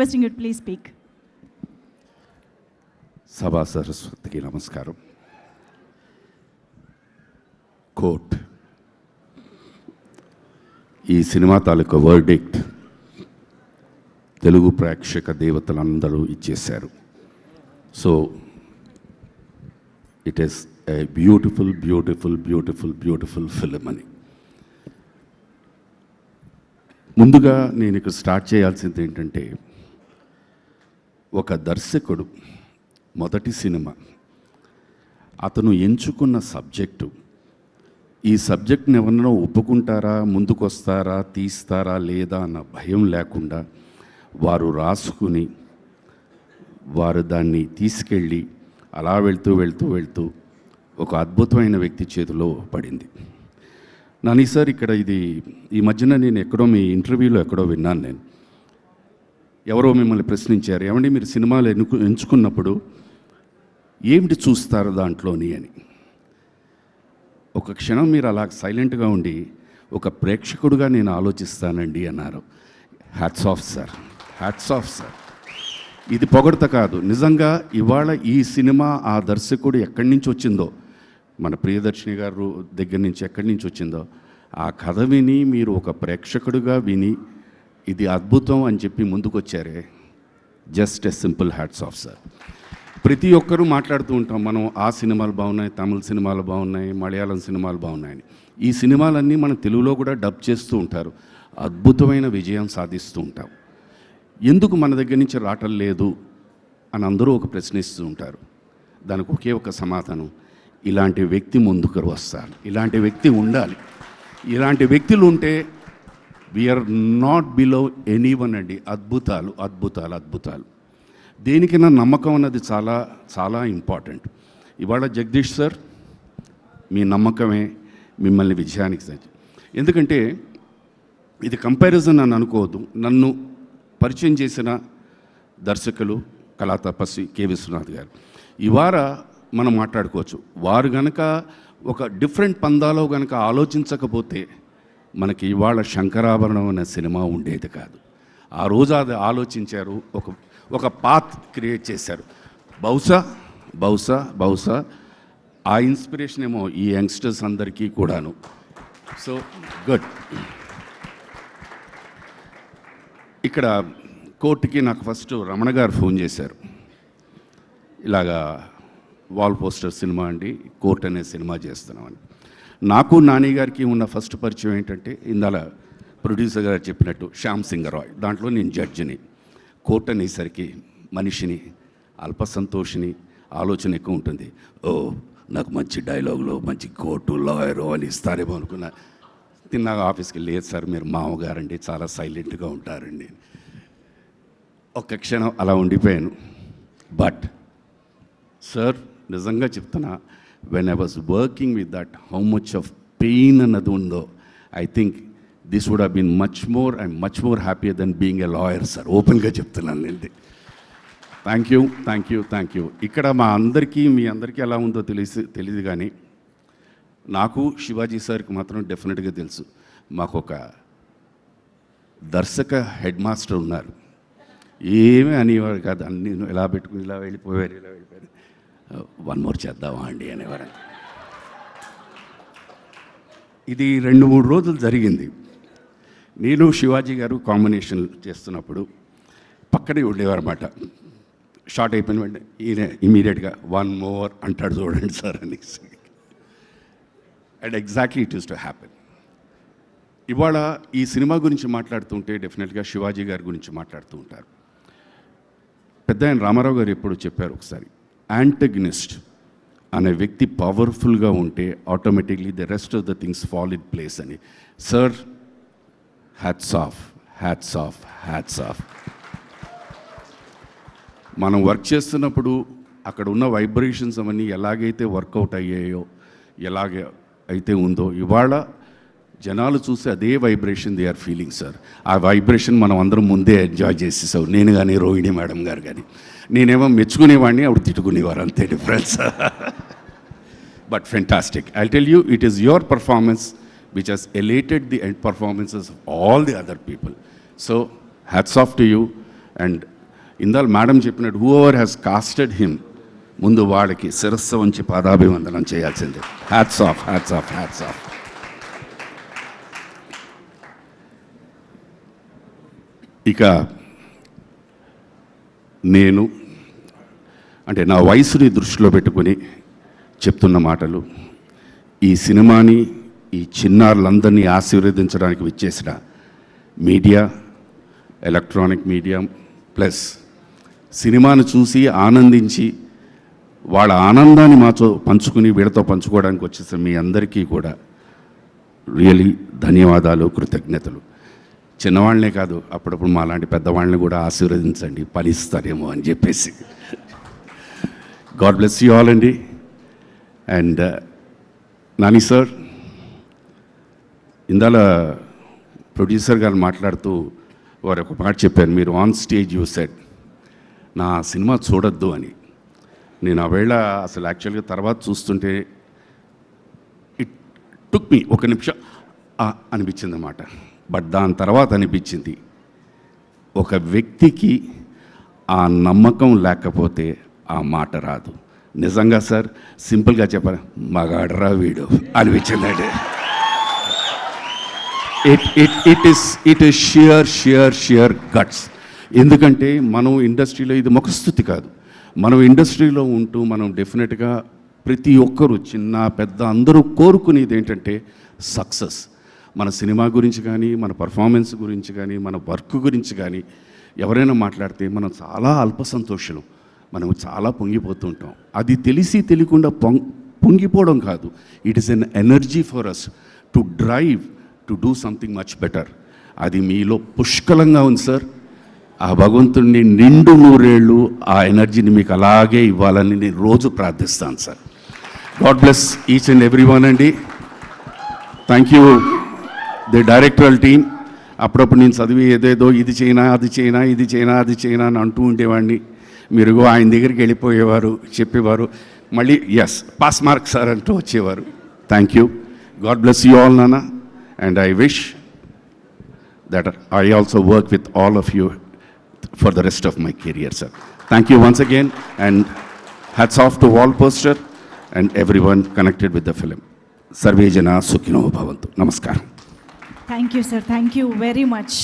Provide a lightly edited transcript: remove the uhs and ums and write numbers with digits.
Requesting you to please speak. సభా సరస్వతికి నమస్కారం. కోర్ట్ ఈ సినిమా తాలూకా వర్డిక్ట్ తెలుగు ప్రేక్షక దేవతలందరూ ఇచ్చేశారు. So it is a beautiful beautiful beautiful beautiful film అని. ముందుగా నేను ఇక్కడ స్టార్ట్ చేయాల్సింది ఏంటంటే, ఒక దర్శకుడు మొదటి సినిమా అతను ఎంచుకున్న సబ్జెక్టు, ఈ సబ్జెక్ట్ని ఎవరన్నా ఒప్పుకుంటారా, ముందుకు వస్తారా, తీస్తారా లేదా అన్న భయం లేకుండా వారు రాసుకుని వారు దాన్ని తీసుకెళ్ళి అలా వెళ్తూ వెళ్తూ వెళ్తూ ఒక అద్భుతమైన వ్యక్తి చేతిలో పడింది. నాని సార్, ఇక్కడ ఇది ఈ మధ్యన నేను ఎక్కడో మీ ఇంటర్వ్యూలో ఎక్కడో విన్నాను. నేను ఎవరో మిమ్మల్ని ప్రశ్నించారు, ఏమండి మీరు సినిమాలు ఎంచుకున్నప్పుడు ఏమిటి చూస్తారు దాంట్లోని అని. ఒక క్షణం మీరు అలా సైలెంట్గా ఉండి ఒక ప్రేక్షకుడుగా నేను ఆలోచిస్తానండి అన్నారు. Hats off sir, hats off sir. ఇది పొగడత కాదు, నిజంగా ఇవాళ ఈ సినిమా ఆ దర్శకుడు ఎక్కడి నుంచి వచ్చిందో, మన ప్రియదర్శిని గారు దగ్గర నుంచి ఎక్కడి నుంచి వచ్చిందో ఆ కథ విని మీరు ఒక ప్రేక్షకుడుగా విని ఇది అద్భుతం అని చెప్పి ముందుకొచ్చారే, just a simple hats off sir. ప్రతి ఒక్కరూ మాట్లాడుతూ ఉంటాం మనం, ఆ సినిమాలు బాగున్నాయి, తమిళ సినిమాలు బాగున్నాయి, మలయాళం సినిమాలు బాగున్నాయని. ఈ సినిమాలన్నీ మన తెలుగులో కూడా డబ్ చేస్తూ ఉంటారు, అద్భుతమైన విజయం సాధిస్తూ ఉంటాం. ఎందుకు మన దగ్గర నుంచి రావటం లేదు అని అందరూ ఒక ప్రశ్నిస్తూ ఉంటారు. దానికి ఒకే ఒక సమాధానం, ఇలాంటి వ్యక్తి ముందుకు వస్తారు, ఇలాంటి వ్యక్తి ఉండాలి. ఇలాంటి వ్యక్తులు ఉంటే వీఆర్ నాట్ బిలో ఎనీవన్ అండి. అద్భుతాలు అద్భుతాలు అద్భుతాలు. దేనికైనా నమ్మకం అన్నది చాలా చాలా ఇంపార్టెంట్. ఇవాళ జగదీష్ సార్, మీ నమ్మకమే మిమ్మల్ని విజయానికి సార్. ఎందుకంటే ఇది కంపారిజన్ అని అనుకోవద్దు. నన్ను పరిచయం చేసిన దర్శకులు కళా తపస్వి కె విశ్వనాథ్ గారు. ఇవాళ మనం మాట్లాడుకోవచ్చు, వారు గనక ఒక డిఫరెంట్ పందాలో గనక ఆలోచించకపోతే మనకి ఇవాళ శంకరాభరణం అనే సినిమా ఉండేది కాదు. ఆ రోజు అది ఆలోచించారు, ఒక పాత్ క్రియేట్ చేశారు. బహుశా బహుశా బహుశా ఆ ఇన్స్పిరేషన్ ఏమో ఈ యంగ్స్టర్స్ అందరికీ కూడాను. So good. ఇక్కడ కోర్టుకి నాకు ఫస్ట్ రమణ గారు ఫోన్ చేశారు, ఇలాగా వాల్ పోస్టర్ సినిమా అండి, కోర్ట్ అనే సినిమా చేస్తున్నామని. నాకు నాని గారికి ఉన్న ఫస్ట్ పరిచయం ఏంటంటే, ఇందాల ప్రొడ్యూసర్ గారు చెప్పినట్టు శ్యామ్ సింగ్ రాయ్, దాంట్లో నేను జడ్జిని. కోర్ట్ అనేసరికి మనిషిని, అల్పసంతోషిని, ఆలోచన ఎక్కువ ఉంటుంది. ఓ నాకు మంచి డైలాగులు, మంచి కోర్టు లాయరు అని ఇస్తారేమో అనుకున్నా. తిన్నాక ఆఫీస్కి, లేదు సార్ మీరు మామగారండి, చాలా సైలెంట్గా ఉంటారండి. ఒక్క క్షణం అలా ఉండిపోయాను. బట్ సార్, నిజంగా చెప్తున్నా, when I was working with that, how much of pain అన్నది ఉందో, I think this would have been much more happier than being a lawyer sir. ఓపెన్గా చెప్తున్నాను నేను. Thank you thank you thank you. ఇక్కడ మా అందరికీ, మీ అందరికీ ఎలా ఉందో తెలియదు కానీ నాకు శివాజీ సార్కి మాత్రం డెఫినెట్గా తెలుసు. మాకు ఒక దర్శక హెడ్ మాస్టర్ ఉన్నారు, ఏమీ అనేవారు కాదు. అన్నీ ఇలా పెట్టుకుని ఇలా వెళ్ళిపోయారు. వన్ మోర్ చేద్దామా అండి అనేవారు. ఇది 2-3 రోజులు జరిగింది. నేను శివాజీ గారు కాంబినేషన్ చేస్తున్నప్పుడు పక్కనే ఉండేవారన్నమాట. షార్ట్ అయిపోయిన వెంటనే ఈయన ఇమీడియట్గా వన్ మోర్ అంటాడు, చూడండి సార్ అనేసి. And exactly it use to happen. ఇవాళ ఈ సినిమా గురించి మాట్లాడుతుంటే డెఫినెట్గా శివాజీ గారి గురించి మాట్లాడుతూ ఉంటారు. పెద్ద ఆయన రామారావు గారు ఎప్పుడు చెప్పారు ఒకసారి, యాంటగనిస్ట్ అనే వ్యక్తి పవర్ఫుల్గా ఉంటే automatically the rest of the things fall in place అని. Sir, hats off, hats off, hats off. మనం వర్క్ చేస్తున్నప్పుడు అక్కడ ఉన్న వైబ్రేషన్స్ అవన్నీ ఎలాగైతే వర్కౌట్ అయ్యాయో, ఎలాగ అయితే ఉందో, ఇవాళ జనాలు చూసి అదే vibration they are feeling sir. ఆ వైబ్రేషన్ మనం అందరం ముందే ఎంజాయ్ చేసేసాం, నేను కానీ రోహిణి మేడం గారు కానీ. నేనేమో మెచ్చుకునేవాడిని, ఆవిడ తిట్టుకునేవారు, అంతే difference. But fantastic. I tell you, it is your performance which has elated the end performances of all the other people. So hats off to you, and ఇందాక మేడం చెప్పినట్టు whoever has casted him, ముందు వాళ్ళకి శిరస్సు ఉంచి పాదాభివందనం చేయాల్సిందే. Hats off, hats off, hats off. ఇక నేను అంటే నా వయసుని దృష్టిలో పెట్టుకుని చెప్తున్న మాటలు, ఈ సినిమాని ఈ చిన్నారులందరినీ ఆశీర్వదించడానికి విచ్చేసిన మీడియా, ఎలక్ట్రానిక్ మీడియా ప్లస్ సినిమాను చూసి ఆనందించి వాళ్ళ ఆనందాన్ని మాతో పంచుకుని వీళ్ళతో పంచుకోవడానికి వచ్చేసిన మీ అందరికీ కూడా రియలీ ధన్యవాదాలు, కృతజ్ఞతలు. చిన్నవాళ్ళనే కాదు, అప్పుడప్పుడు మా లాంటి పెద్దవాళ్ళని కూడా ఆశీర్వదించండి, ఫలిస్తారేమో అని చెప్పేసి. గాడ్ బ్లెస్ యూ ఆల్ అండి. అండ్ నాని సార్, ఇందాల ప్రొడ్యూసర్ గారు మాట్లాడుతూ వారు ఒక మాట చెప్పారు, మీరు ఆన్ స్టేజ్ యూ సెడ్ నా సినిమా చూడొద్దు అని. నేను ఆ వేళ అసలు యాక్చువల్గా తర్వాత చూస్తుంటే ఇట్ టుక్ మీ ఒక నిమిషం అనిపించింది అన్నమాట. బట్ దాని తర్వాత అనిపించింది, ఒక వ్యక్తికి ఆ నమ్మకం లేకపోతే ఆ మాట రాదు. నిజంగా సార్, సింపుల్గా చెప్పాలి, మగాడరా వీడు అనిపించిందండి. It is shear guts. ఎందుకంటే మనం ఇండస్ట్రీలో ఇది ముఖస్తుతి కాదు. మనం ఇండస్ట్రీలో ఉంటూ మనం డెఫినెట్గా ప్రతి ఒక్కరు చిన్న పెద్ద అందరూ కోరుకునేది ఏంటంటే సక్సెస్. మన సినిమా గురించి కానీ, మన పర్ఫార్మెన్స్ గురించి కానీ, మన వర్క్ గురించి కానీ ఎవరైనా మాట్లాడితే మనం చాలా అల్ప సంతోషులు, మనం చాలా పొంగిపోతూ ఉంటాం. అది తెలిసి తెలియకుండా పొంగిపోవడం కాదు, it is an energy for us to drive to do something much better. అది మీలో పుష్కలంగా ఉంది సార్. ఆ భగవంతుడిని నిండు నూరేళ్ళు ఆ ఎనర్జీని మీకు అలాగే ఇవ్వాలని నేను రోజు ప్రార్థిస్తాను సార్. God bless each and every one అండి. Thank you the directorial team. అప్పుడప్పుడు నేను చదివి ఏదేదో ఇది చేయనా అది చేయనా ఇది చేయనా అది చేయనా అని అంటూ ఉండేవాడిని. మీరు ఆయన దగ్గరికి వెళ్ళిపోయేవారు, చెప్పేవారు, మళ్ళీ ఎస్ పాస్ మార్క్ సార్ అంటూ వచ్చేవారు. Thank you. God bless you all నాన్న. And I wish that I also work with all of you for the rest of my career, sir. Thank you once again, and hats off to Wall Poster and everyone connected with the film. Sarve Jana Sukhino Bhavantu. Namaskaram. Thank you, sir. Thank you very much.